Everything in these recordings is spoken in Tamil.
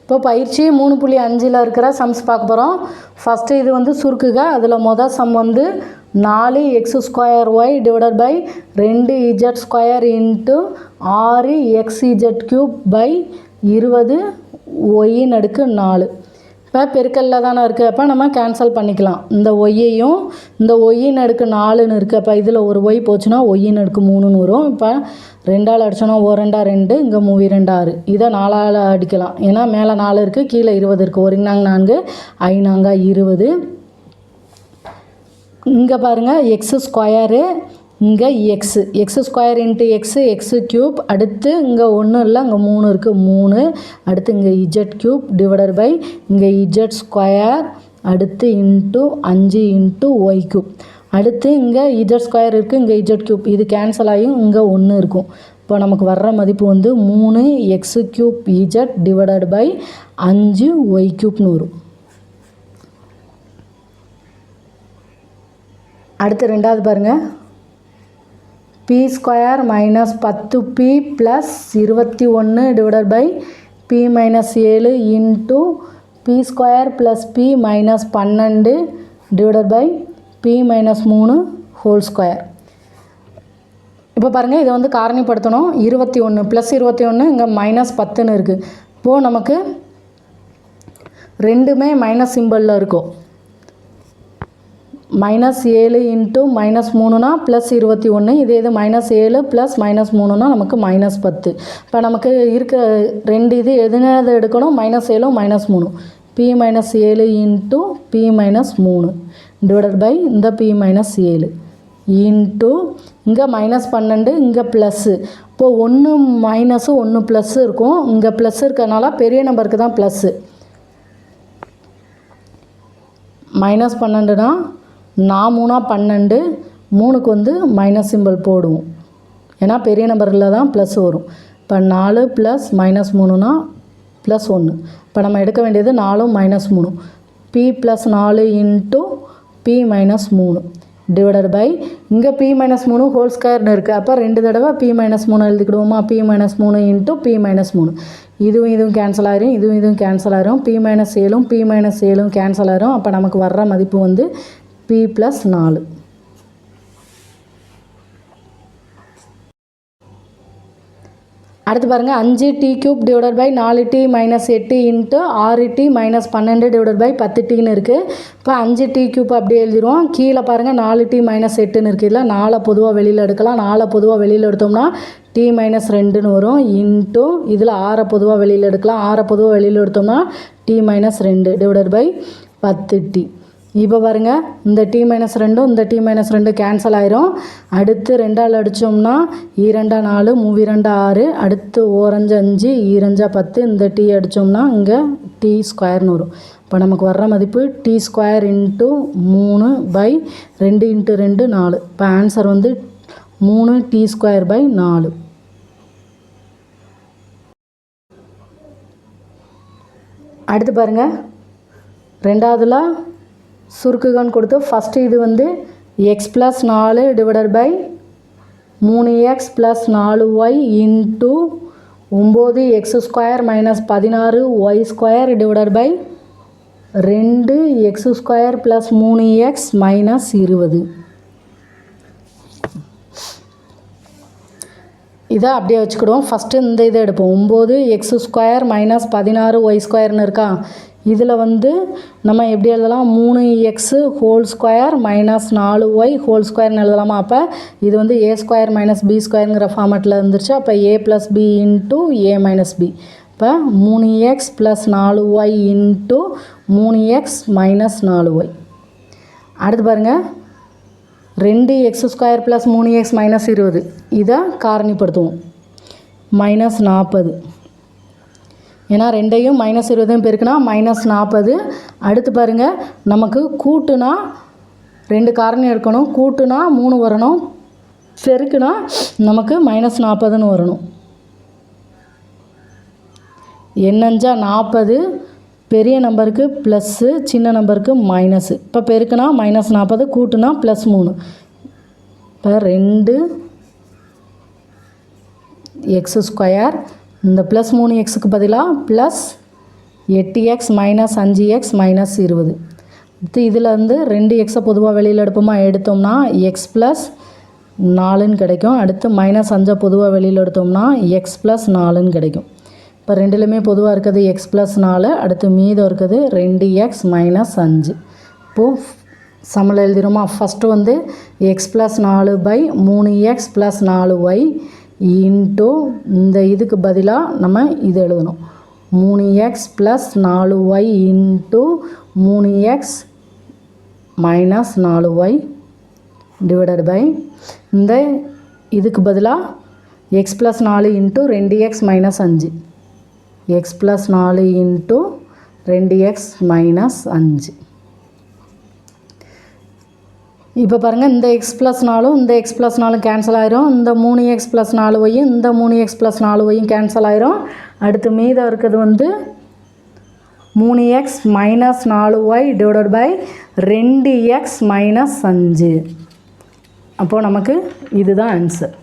இப்போ பயிற்சி 3.5ல் இருக்கிற சம்ஸ் பார்க்க போகிறோம். ஃபஸ்ட்டு இது வந்து சுருக்குக. அதில் சம் வந்து 4x² divided by 2z² into 6xz³ 20y⁴. இப்போ பெருக்கல்ல தானே இருக்குது. அப்போ நம்ம கேன்சல் பண்ணிக்கலாம். இந்த ஒய்யையும் இந்த y⁴ இருக்குது. அப்போ இதில் ஒரு ஒய் போச்சுன்னா y⁴ வரும். இப்போ 2ஆல் அடித்தோன்னா 1 2 2, இங்கே 3 2 6. இதை 4ஆல் அடிக்கலாம். ஏன்னா மேலே 4 இருக்குது, கீழே 20 இருக்குது. 1 4 5 20. இங்கே பாருங்கள் x², இங்கே x² இன்ட்டு x³ அடுத்து இங்கே 1 இல்லை, இங்கே 3 இருக்குது 3. அடுத்து இங்கே z³ டிவைடட் பை இங்கே z² அடுத்து இன்ட்டு 5 இன்ட்டு y³ அடுத்து இங்கே z² இருக்குது, இங்கே z³ இது கேன்சல் ஆகியும் இங்கே 1 இருக்கும். இப்போ நமக்கு வர்ற மதிப்பு வந்து 3x³ டிவைடட் பை 5y³ வரும். அடுத்து ரெண்டாவது பாருங்கள். p² minus 10p plus 21 divided by p minus 7 into p² plus p minus 12 divided by p minus 3 whole square. இப்போ பாருங்கள், இதை வந்து காரணிப்படுத்தணும். 21 ப்ளஸ் 21 இங்கே மைனஸ் 10ன்னு இருக்குது. இப்போது நமக்கு ரெண்டுமே மைனஸ் சிம்பிளில் இருக்கும். -7 இன்ட்டு -3னா ப்ளஸ் 21. இதே இது -7 ப்ளஸ் -3னா நமக்கு -10. இப்போ நமக்கு இருக்க ரெண்டு இது எதுனாவது எடுக்கணும், -7 -3. p - 7 into p - 3 divided by இந்த p - 7 இன்ட்டு இங்கே -12 இங்கே ப்ளஸ்ஸு. இப்போது 1 மைனஸு 1 ப்ளஸ்ஸு இருக்கும். இங்கே ப்ளஸ் இருக்கிறதுனால பெரிய நம்பருக்கு தான் ப்ளஸ்ஸு. -12னா 4 3 3க்கு வந்து மைனஸ் சிம்பிள் போடுவோம். ஏன்னா பெரிய நம்பரில் தான் ப்ளஸ் வரும். இப்போ 4 ப்ளஸ் -3னா ப்ளஸ் 1. இப்போ நம்ம எடுக்க வேண்டியது 4 -3. p + 4 into p - 3 divided by இங்கே p - 3 ஹோல் ஸ்கொயர்னு இருக்குது. அப்போ 2 தடவை p - 3 எழுதிக்கிடுவோமா. p - 3 இன்ட்டு p - 3 இதுவும் கேன்சல் ஆயிரும், இதுவும் கேன்சல் ஆயிரும். p - 7 p - 7 கேன்சல் ஆயிரும். அப்போ நமக்கு வர்ற மதிப்பு வந்து p + 4. அடுத்து பாருங்கள். 5t³ divided by 4t - 8 into 6t - 12 divided by 10tன்னு இருக்குது. இப்போ 5t³ அப்படியே எழுதிடுவோம். கீழே பாருங்கள் 4t - 8ன்னு இருக்குது. இல்லை 4 பொதுவாக வெளியில் எடுக்கலாம். 4 பொதுவாக வெளியில் எடுத்தோம்னா t - 2ன்னு வரும். இன்ட்டு இதில் 6 பொதுவாக வெளியில் எடுக்கலாம். 6 பொதுவாக வெளியில் எடுத்தோம்னா t - 2 டிவைடட் பை 10t. இப்போ பாருங்கள், இந்த t - 2 இந்த t - 2 கேன்சல் ஆயிரும். அடுத்து 2ஆல் அடித்தோம்னா 2 4 3 2 6. அடுத்து 1 5 2 10. இந்த t அடித்தோம்னா இங்கே t² வரும். இப்போ நமக்கு வர்ற மதிப்பு t² இன்ட்டு 3 பை 2 இன்ட்டு 2 4. இப்போ ஆன்சர் வந்து 3t² பை 4. அடுத்து பாருங்கள், ரெண்டாவதுல சுருக்குகன்னு கொடுத்து ஃபஸ்ட்டு இது வந்து x + 4 divided by 3x + 4y into 9x² minus 16y² divided by 2x² plus 3x minus 20. இதை அப்படியே வச்சுக்கிடுவோம். ஃபஸ்ட்டு இந்த இதை எடுப்போம். 9x² மைனஸ் 16y²ன்னு இருக்கா. இதில் வந்து நம்ம எப்படி எழுதலாம், 3x whole square minus 4y² எழுதலாமா. அப்போ இது வந்து a² மைனஸ் b²ங்கிற ஃபார்மேட்டில் இருந்துருச்சு. அப்போ a + b into a - b. இப்போ 3x + 4y into 3x minus 4y. அடுத்து பாருங்கள், 2x² ப்ளஸ் 3x மைனஸ் 20. இதை காரணிப்படுத்துவோம். -40. ஏன்னா ரெண்டையும் -20 பெருக்குனா -40. அடுத்து பாருங்கள், நமக்கு கூட்டுனா 2 காரணி எடுக்கணும். கூட்டுனா 3 வரணும். பெருக்குனா நமக்கு -40ன்னு வரணும். எண்ணஞ்சா 40. பெரிய நம்பருக்கு ப்ளஸ்ஸு, சின்ன நம்பருக்கு மைனஸு. இப்போ பெருக்குனா -40, கூட்டுனா +3. இப்போ 2x². இந்த +3xக்கு பதிலாக 8x மைனஸ் 5x மைனஸ் 20. இதில் வந்து 2xை பொதுவாக வெளியில் எடுத்தோம்னா எக்ஸ் ப்ளஸ் 4ன்னு கிடைக்கும். அடுத்து மைனஸ் 5 பொதுவாக வெளியில் எடுத்தோம்னா எக்ஸ் ப்ளஸ் 4ன்னு கிடைக்கும். இப்போ ரெண்டுலேயுமே பொதுவாக இருக்கிறது எக்ஸ் ப்ளஸ் 4, அடுத்து மீதம் இருக்கிறது 2x மைனஸ் 5. இப்போது சமல எழுதிடுமா? ஃபஸ்ட்டு வந்து x plus 4/3x plus 4y into இந்த இதுக்கு பதிலாக நம்ம இது எழுதணும். 3x plus 4y into 3x minus 4y divided by இந்த இதுக்கு பதிலாக x plus 4 into 2x minus 5. X plus 4 into 2x minus 5. இப்போ பாருங்கள், இந்த எக்ஸ் ப்ளஸ் 4ம் இந்த எக்ஸ் ப்ளஸ் 4 கேன்சல் ஆயிரும். இந்த 3x ப்ளஸ் 4yயும் இந்த 3x ப்ளஸ் 4yயும் கேன்சல் ஆயிரும். அடுத்து மீதம் இருக்கிறது வந்து 3x minus 4y divided by 2x minus 5. அப்போது நமக்கு இதுதான் ஆன்சர்.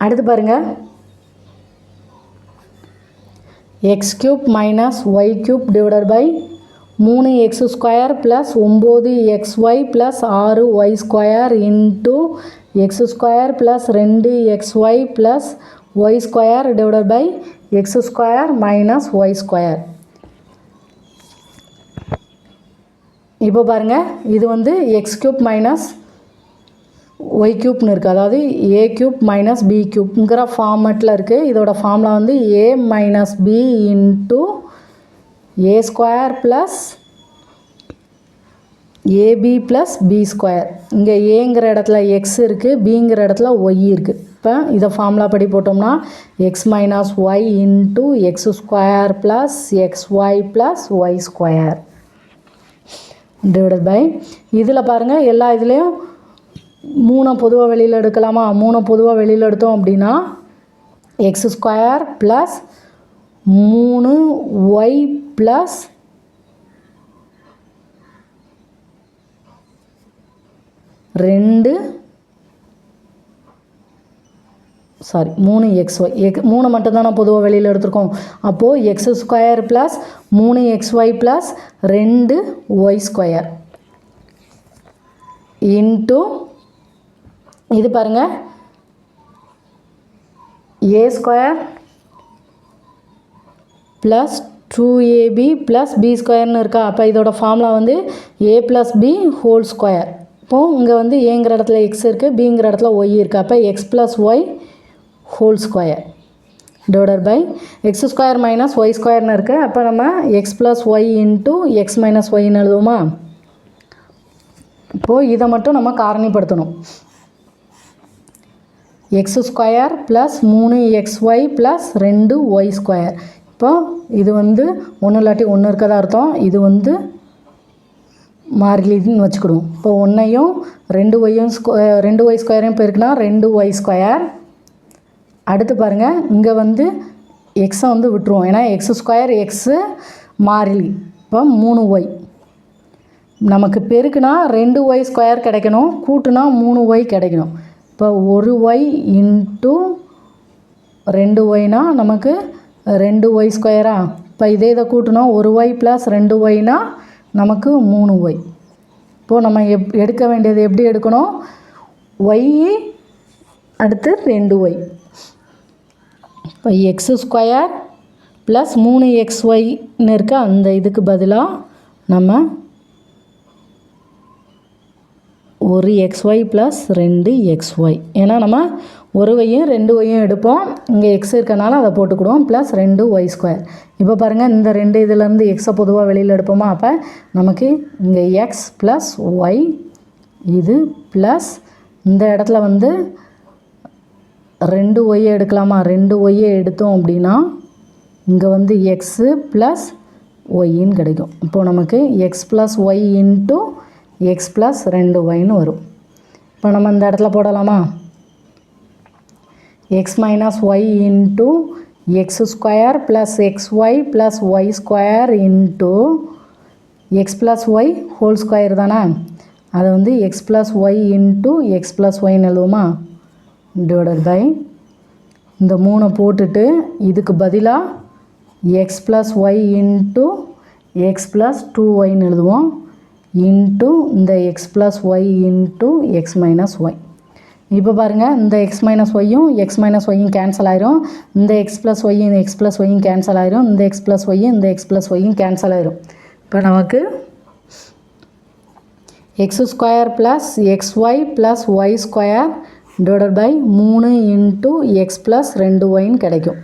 அடுத்து பாருங்கள், x cube minus y cube divided by 3x² plus 9xy plus 6y² into x² plus 2xy plus y² divided by x² minus y². இப்போ பாருங்கள், இது வந்து எக்ஸ் கியூப் மைனஸ் ஒய் கியூப்னு இருக்குது. அதாவது ஏ கியூப் மைனஸ் பி கியூப்ங்கிற ஃபார்மெட்டில் இருக்குது. இதோட ஃபார்முலா வந்து a minus b into a² plus ab plus b². இங்கே ஏங்கிற இடத்துல எக்ஸ் இருக்குது, பிங்கிற இடத்துல ஒய் இருக்குது. இப்போ இதை ஃபார்முலா படி போட்டோம்னா x minus y into x² plus xy plus y² divided by இதில் பாருங்கள், எல்லா இதுலேயும் 3 பொதுவாக வெளியில் எடுக்கலாமா? 3 பொதுவாக வெளியில் எடுத்தோம் அப்படின்னா x² plus 3y plus 3xy 3 மட்டும்தான் நான் பொதுவாக வெளியில் எடுத்துருக்கோம். அப்போது x² plus 3xy plus 2y² into இது பாருங்கள், a² ப்ளஸ் 2ab ப்ளஸ் b²ன்னு இருக்கா? அப்போ இதோட ஃபார்முலா வந்து a plus b whole square. இப்போது இங்கே வந்து ஏங்கிற இடத்துல எக்ஸ் இருக்குது, பிங்கிற இடத்துல ஒய் இருக்குது. அப்போ x plus y whole square divided by x² minus y²ன்னு இருக்குது. அப்போ நம்ம x plus y into x minus ஒய்ன்னு எழுதுவோமா? இப்போது இதை மட்டும் நம்ம காரணிப்படுத்தணும். x² plus 3xy plus 2y². இப்போ இது வந்து ஒன்று இல்லாட்டி ஒன்று இருக்கதா அர்த்தம். இது வந்து மாறிலின்னு வச்சுக்கிடுவோம். இப்போ 1ஐயும் 2y² பெருக்குனா 2y². அடுத்து பாருங்கள், இங்கே வந்து எக்ஸை வந்து விட்டுருவோம். ஏன்னா x² எக்ஸு மாறிலி. இப்போ 3y நமக்கு பெருக்குனா 2y² கிடைக்கணும், கூட்டுனா 3y கிடைக்கணும். இப்போ 1y இன்ட்டு 2yனா நமக்கு 2y². இப்போ இதை கூட்டினா 1y ப்ளஸ் 2yனா நமக்கு 3y. இப்போது நம்ம எடுக்க வேண்டியது எப்படி எடுக்கணும்? y அடுத்து 2y. இப்போ x² ப்ளஸ் 3xyன்னு இருக்க அந்த இதுக்கு பதிலாக நம்ம 1xy ப்ளஸ் 2xy. ஏன்னா நம்ம 1yயும் 2yயும் எடுப்போம். இங்கே எக்ஸ் இருக்கனால அதை போட்டுக்கிடுவோம். Plus 2y². இப்போ பாருங்கள், இந்த 2 இதிலேருந்து எக்ஸை பொதுவாக வெளியில் எடுப்போமா? அப்போ நமக்கு இங்கே எக்ஸ் ப்ளஸ் ஒய், இது ப்ளஸ் இந்த இடத்துல வந்து 2y எடுக்கலாமா? 2y எடுத்தோம் அப்படின்னா இங்கே வந்து எக்ஸு ப்ளஸ் ஒய்ன்னு கிடைக்கும். இப்போது நமக்கு x plus y into x plus 2yன்னு வரும். இப்போ நம்ம இந்த இடத்துல போடலாமா? X minus y into x² plus xy plus y² into x plus y whole square தானே? அதை வந்து x plus y into x plus ஒய்ன்னு எழுதுவோமா டிவைடட் பை இந்த 3 போட்டுட்டு இதுக்கு பதிலாக x plus y into x plus 2ஒய்ன்னு எழுதுவோம் இன்ட்டு இந்த x plus y into x minus y. இப்போ பாருங்கள் இந்த எக்ஸ் மைனஸ் ஒய்யும் எக்ஸ் மைனஸ் ஒய்யும் கேன்சல் ஆயிரும், இந்த எக்ஸ் ப்ளஸ் ஒய்யும் இந்த எக்ஸ் ப்ளஸ் ஒய்யும் கேன்சல் ஆயிரும், இந்த எக்ஸ் ப்ளஸ் ஒய்யும் இந்த எக்ஸ் ப்ளஸ் ஒய்யும் கேன்சல் ஆயிரும். இப்போ நமக்கு x square plus x y plus y square divided by 3 into x plus 2ஒய்ன்னு கிடைக்கும்.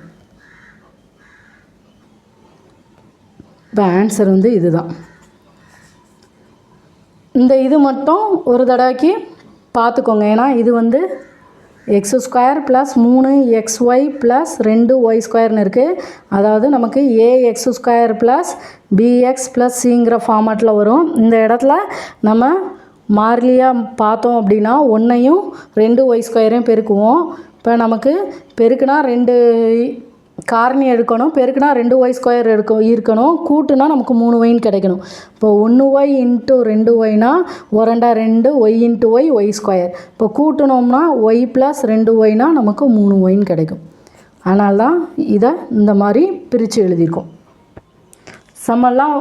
இப்போ ஆன்சர் வந்து இதுதான். இந்த இது மட்டும் ஒரு தடவைக்கு பார்த்துக்கோங்க, ஏன்னா இது வந்து x square plus 3 x y plus 2ஒய் ஸ்கொயர்னு இருக்குது. அதாவது நமக்கு a x square plus b x plus சிங்கிற ஃபார்மேட்டில் வரும். இந்த இடத்துல நம்ம மாறிலியாக பார்த்தோம் அப்படின்னா 1ஐயும் 2ஒய் ஸ்கொயரையும் பெருக்குவோம். இப்போ நமக்கு பெருக்குனா 2 காரணி எடுக்கணும், பெருக்குனா 2ஒய் ஸ்கொயர் இருக்கணும், கூட்டுனா நமக்கு 3ஒய்ன்னு கிடைக்கணும். இப்போ 1ஒய் இன்ட்டு 2ஒய்னா 2 y into y y square. இப்போ கூட்டினோம்னா ஒய் ப்ளஸ் 2ஒய்னா நமக்கு 3ஒய்ன்னு கிடைக்கும். அதனால தான் இதை இந்த மாதிரி பிரித்து எழுதியிருக்கோம். சம்மெல்லாம்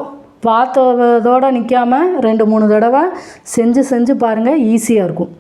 பார்த்ததோடு நிற்காமல் 2-3 தடவை செஞ்சு பாருங்கள், ஈஸியாக இருக்கும்.